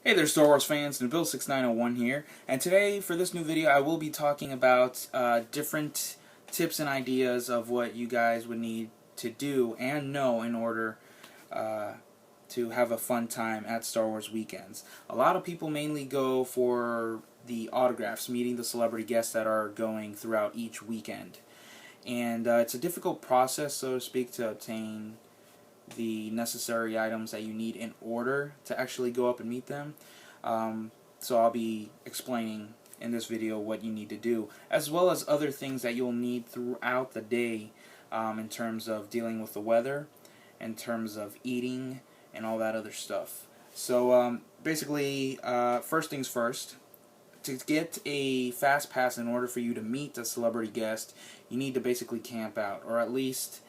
Hey there, Star Wars fans, Nabil6901 here, and today for this new video I will be talking about different tips and ideas of what you guys would need to do and know in order to have a fun time at Star Wars weekends. A lot of people mainly go for the autographs, meeting the celebrity guests that are going throughout each weekend. And it's a difficult process, so to speak, to obtain the necessary items that you need in order to actually go up and meet them. So I'll be explaining in this video what you need to do, as well as other things that you'll need throughout the day in terms of dealing with the weather, in terms of eating, and all that other stuff. So basically, first things first, to get a fast pass in order for you to meet a celebrity guest, you need to basically camp out, or at least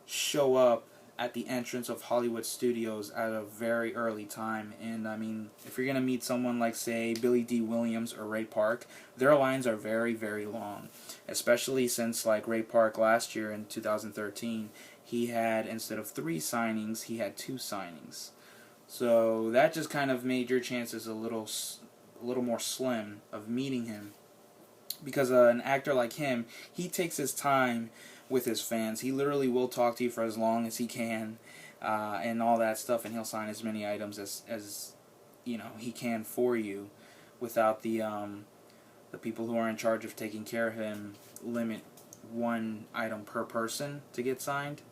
show up at the entrance of Hollywood Studios at a very early time. And I mean, if you're gonna meet someone like, say, Billy D. Williams or Ray Park, their lines are very, very long. Especially since, like, Ray Park last year in 2013, he had, instead of 3 signings, he had 2 signings. So that just kind of made your chances a little more slim of meeting him, because an actor like him, he takes his time with his fans. He literally will talk to you for as long as he can, and all that stuff, and he'll sign as many items as you know he can for you, without the people who are in charge of taking care of him limit 1 item per person to get signed.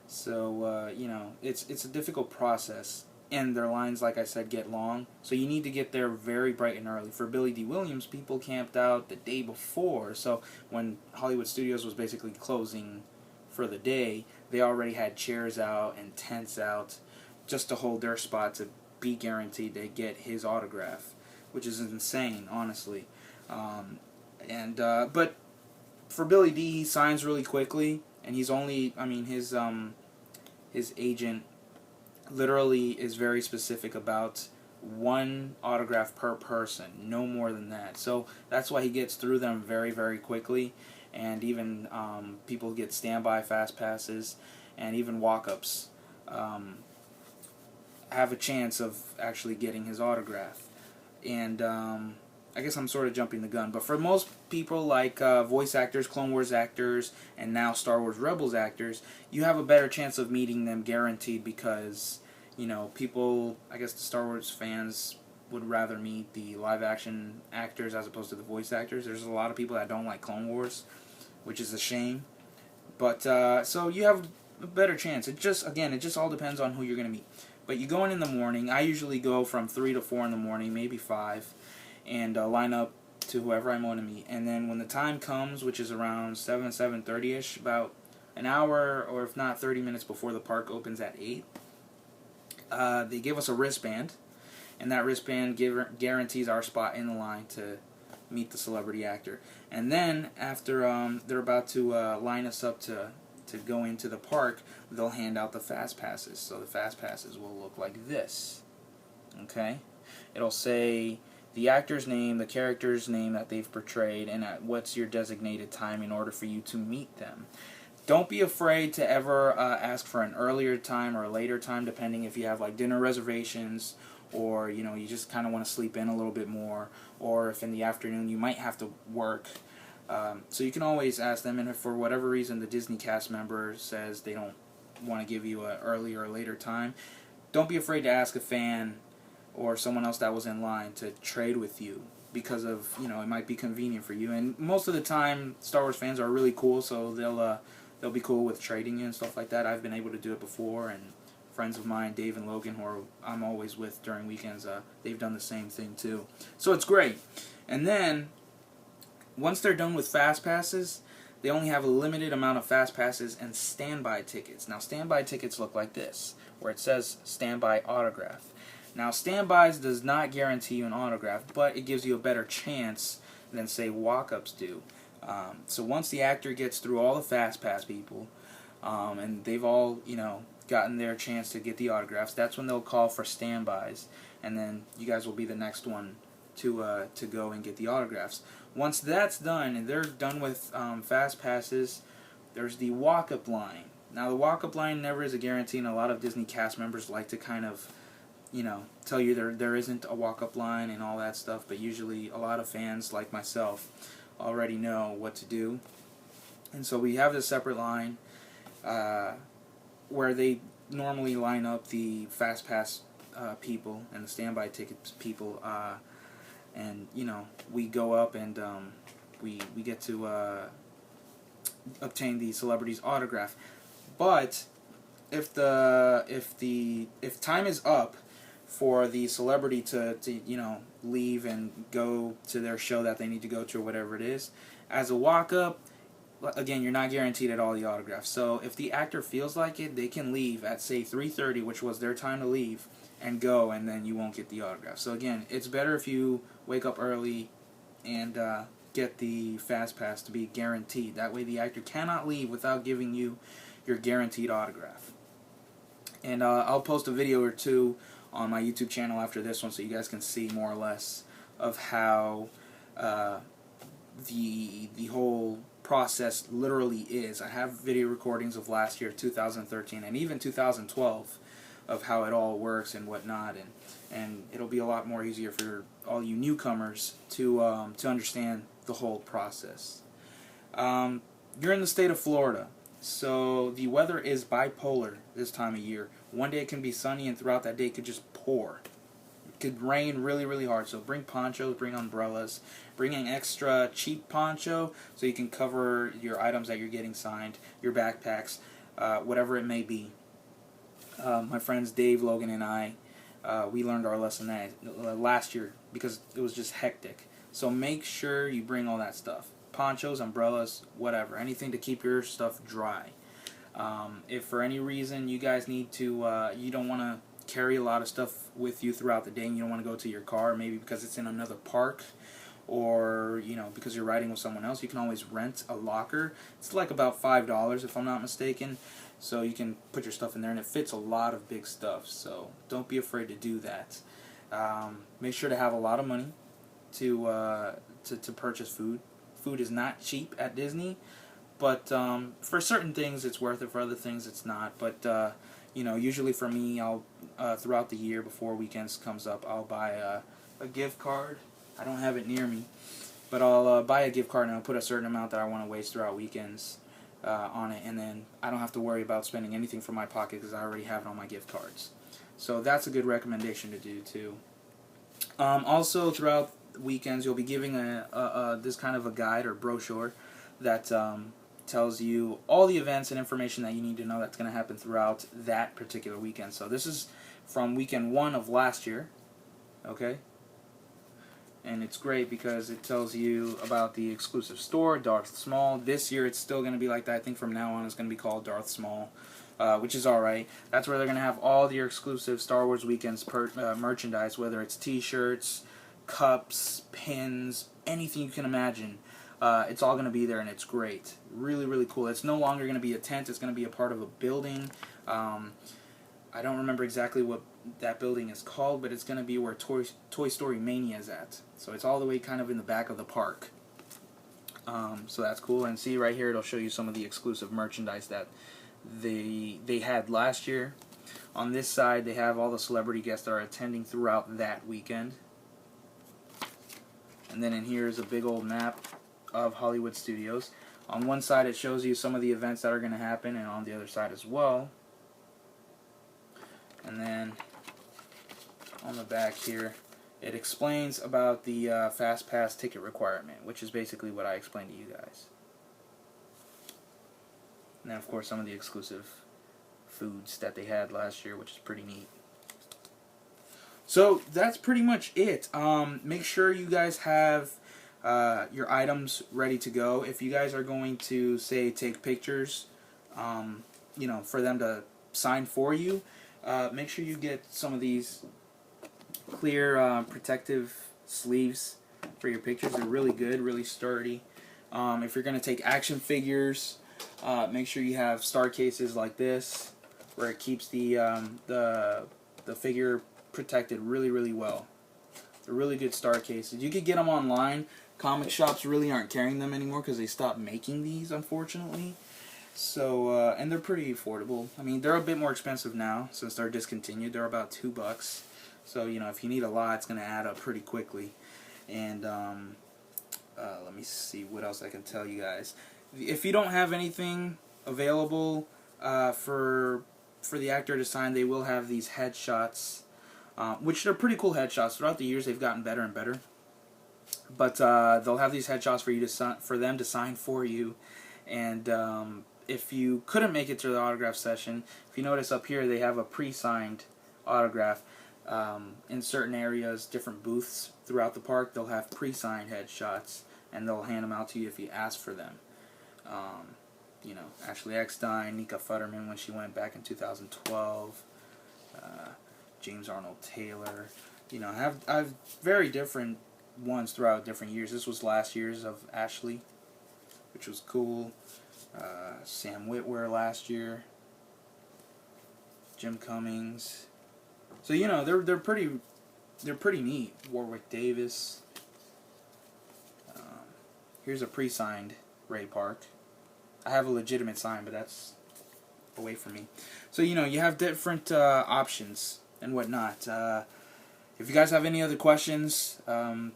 So you know, it's a difficult process, and their lines, like I said, get long. So you need to get there very bright and early. For Billy D. Williams, people camped out the day before. So when Hollywood Studios was basically closing for the day, they already had chairs out and tents out just to hold their spot to be guaranteed to get his autograph, which is insane, honestly. But for Billy D, he signs really quickly, and he's only, I mean, his agent literally is very specific about 1 autograph per person, no more than that. So that's why he gets through them very, very quickly. And even people get standby fast passes, and even walk-ups have a chance of actually getting his autograph. And I guess I'm sort of jumping the gun, but for most people, like voice actors, Clone Wars actors, and now Star Wars Rebels actors, you have a better chance of meeting them guaranteed, because, you know, people, I guess the Star Wars fans would rather meet the live-action actors as opposed to the voice actors. There's a lot of people that don't like Clone Wars, which is a shame. But, so you have a better chance. It just all depends on who you're going to meet. But you go in the morning. I usually go from 3 to 4 in the morning, maybe 5. And line up to whoever I want to meet. And then when the time comes, which is around 7:30ish, about an hour or if not 30 minutes before the park opens at 8, they give us a wristband, and that wristband guarantees our spot in the line to meet the celebrity actor. And then after they're about to line us up to go into the park, they'll hand out the fast passes. So the fast passes will look like this. Okay? It'll say the actor's name, the character's name that they've portrayed, and what's your designated time in order for you to meet them. Don't be afraid to ever ask for an earlier time or a later time, depending if you have like dinner reservations, or you know, you just kind of want to sleep in a little bit more, or if in the afternoon you might have to work. So you can always ask them, and if for whatever reason the Disney cast member says they don't want to give you an earlier or later time, don't be afraid to ask a fan or someone else that was in line to trade with you, because of, you know, it might be convenient for you. And most of the time, Star Wars fans are really cool, so they'll be cool with trading you and stuff like that. I've been able to do it before, and friends of mine, Dave and Logan, who I'm always with during weekends, they've done the same thing too. So it's great. And then once they're done with fast passes, they only have a limited amount of fast passes and standby tickets. Now, standby tickets look like this, where it says standby autograph. Now, standbys does not guarantee you an autograph, but it gives you a better chance than, say, walk-ups do. So once the actor gets through all the fast pass people, and they've all, you know, gotten their chance to get the autographs, that's when they'll call for standbys, and then you guys will be the next one to go and get the autographs. Once that's done, and they're done with fast passes, there's the walk-up line. Now, the walk-up line never is a guarantee, and a lot of Disney cast members like to kind of tell you there isn't a walk-up line and all that stuff, but usually a lot of fans like myself already know what to do. And so we have this separate line where they normally line up the fastpass people and the standby tickets people, and we go up and we get to obtain the celebrity's autograph. But if time is up for the celebrity to leave and go to their show that they need to go to or whatever it is, as a walk-up, again, you're not guaranteed at all the autographs. So if the actor feels like it, they can leave at, say, 3:30, which was their time to leave, and go, and then you won't get the autograph. So again, it's better if you wake up early and get the fast pass to be guaranteed. That way the actor cannot leave without giving you your guaranteed autograph. And I'll post a video or two on my YouTube channel after this one so you guys can see more or less of how the whole process literally is. I have video recordings of last year, 2013, and even 2012 of how it all works and whatnot, and it'll be a lot more easier for all you newcomers to understand the whole process. You're in the state of Florida, so the weather is bipolar this time of year. One day it can be sunny, and throughout that day it could just pour. It could rain really, really hard, so bring ponchos, bring umbrellas, bring an extra cheap poncho so you can cover your items that you're getting signed, your backpacks, whatever it may be. My friends Dave, Logan, and I, we learned our lesson last year because it was just hectic. So make sure you bring all that stuff. Ponchos, umbrellas, whatever. Anything to keep your stuff dry. If for any reason you guys need to, you don't want to carry a lot of stuff with you throughout the day and you don't want to go to your car, maybe because it's in another park, or because you're riding with someone else, you can always rent a locker. It's like about $5 if I'm not mistaken. So you can put your stuff in there, and it fits a lot of big stuff. So don't be afraid to do that. Make sure to have a lot of money to purchase food. Food is not cheap at Disney, but for certain things it's worth it. For other things it's not. But usually for me, I'll throughout the year before weekends comes up, I'll buy a gift card. I don't have it near me, but I'll buy a gift card and I'll put a certain amount that I want to waste throughout weekends on it, and then I don't have to worry about spending anything from my pocket because I already have it on my gift cards. So that's a good recommendation to do too. Also, throughout weekends, you'll be giving this kind of a guide or brochure that tells you all the events and information that you need to know that's going to happen throughout that particular weekend. So this is from weekend 1 of last year, okay? And it's great because it tells you about the exclusive store, Darth Small. This year it's still going to be like that. I think from now on it's going to be called Darth Small, which is alright. That's where they're going to have all your exclusive Star Wars Weekends merchandise, whether it's t-shirts, cups, pins, anything you can imagine. It's all going to be there, and it's great. Really, really cool. It's no longer going to be a tent. It's going to be a part of a building. I don't remember exactly what that building is called, but it's going to be where Toy Story Mania is at. So it's all the way kind of in the back of the park. So that's cool. And see right here, it'll show you some of the exclusive merchandise that they had last year. On this side, they have all the celebrity guests that are attending throughout that weekend. And then in here is a big old map of Hollywood Studios. On one side, it shows you some of the events that are going to happen, and on the other side as well. And then on the back here, it explains about the fastpass ticket requirement, which is basically what I explained to you guys. And then, of course, some of the exclusive foods that they had last year, which is pretty neat. So that's pretty much it. Make sure you guys have your items ready to go. If you guys are going to, say, take pictures, for them to sign for you, make sure you get some of these clear protective sleeves for your pictures. They're really good, really sturdy. If you're going to take action figures, make sure you have star cases like this, where it keeps the figure protected really, really well. They're really good star cases. You could get them online. Comic shops really aren't carrying them anymore because they stopped making these, unfortunately. So, and they're pretty affordable. I mean, they're a bit more expensive now since they're discontinued. They're about $2. So, you know, if you need a lot, it's going to add up pretty quickly. And let me see what else I can tell you guys. If you don't have anything available for the actor to sign, they will have these headshots, which are pretty cool headshots. Throughout the years, they've gotten better and better. But they'll have these headshots for you to for them to sign for you. And if you couldn't make it to the autograph session, if you notice up here, they have a pre-signed autograph. In certain areas, different booths throughout the park, they'll have pre-signed headshots, and they'll hand them out to you if you ask for them. You know, Ashley Eckstein, Nika Futterman when she went back in 2012, James Arnold Taylor. You know, I've very different ones throughout different years. This was last year's of Ashley, which was cool. Sam Witwer last year. Jim Cummings. So, you know, they're pretty neat. Warwick Davis. Here's a pre-signed Ray Park. I have a legitimate sign, but that's away from me. So, you know, you have different options and whatnot. If you guys have any other questions,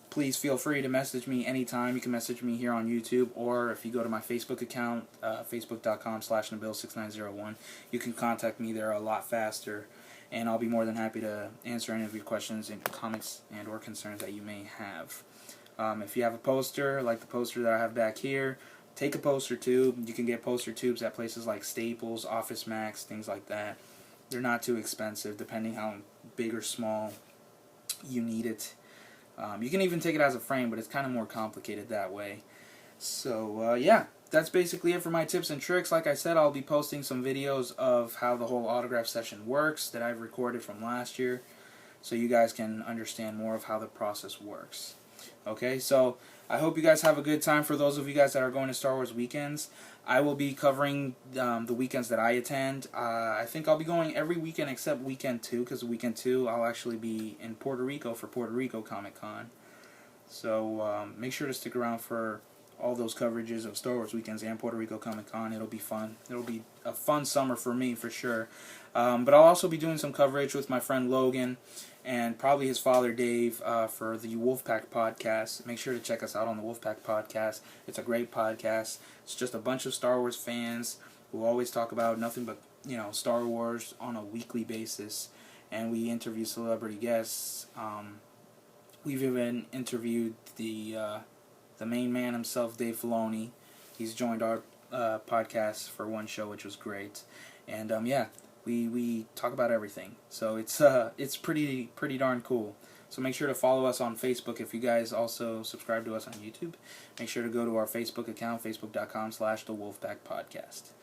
please feel free to message me anytime. You can message me here on YouTube, or if you go to my Facebook account, facebook.com/Nabil6901, you can contact me there a lot faster, and I'll be more than happy to answer any of your questions and comments and or concerns that you may have. If you have a poster, like the poster that I have back here, take a poster tube. You can get poster tubes at places like Staples, Office Max, things like that. They're not too expensive, depending how big or small you need it. You can even take it as a frame, but it's kind of more complicated that way. So yeah, that's basically it for my tips and tricks. Like I said, I'll be posting some videos of how the whole autograph session works that I've recorded from last year, so you guys can understand more of how the process works. Okay, so I hope you guys have a good time. For those of you guys that are going to Star Wars weekends, I will be covering the weekends that I attend. I think I'll be going every weekend except weekend 2, because weekend 2 I'll actually be in Puerto Rico for Puerto Rico Comic Con. So make sure to stick around for all those coverages of Star Wars weekends and Puerto Rico Comic Con. It'll be fun. It'll be a fun summer for me for sure. But I'll also be doing some coverage with my friend Logan and probably his father Dave for the Wolfpack podcast. Make sure to check us out on the Wolfpack podcast. It's a great podcast. It's just a bunch of Star Wars fans who always talk about nothing but, you know, Star Wars on a weekly basis, and we interview celebrity guests. We've even interviewed the main man himself, Dave Filoni. He's joined our podcast for one show, which was great. And yeah, we talk about everything. So it's pretty darn cool. So make sure to follow us on Facebook. If you guys also subscribe to us on YouTube, make sure to go to our Facebook account, facebook.com/The Wolfpack Podcast.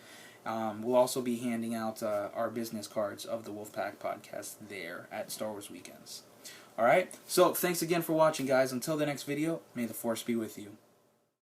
We'll also be handing out our business cards of the Wolfpack Podcast there at Star Wars Weekends. Alright, so thanks again for watching, guys. Until the next video, may the Force be with you.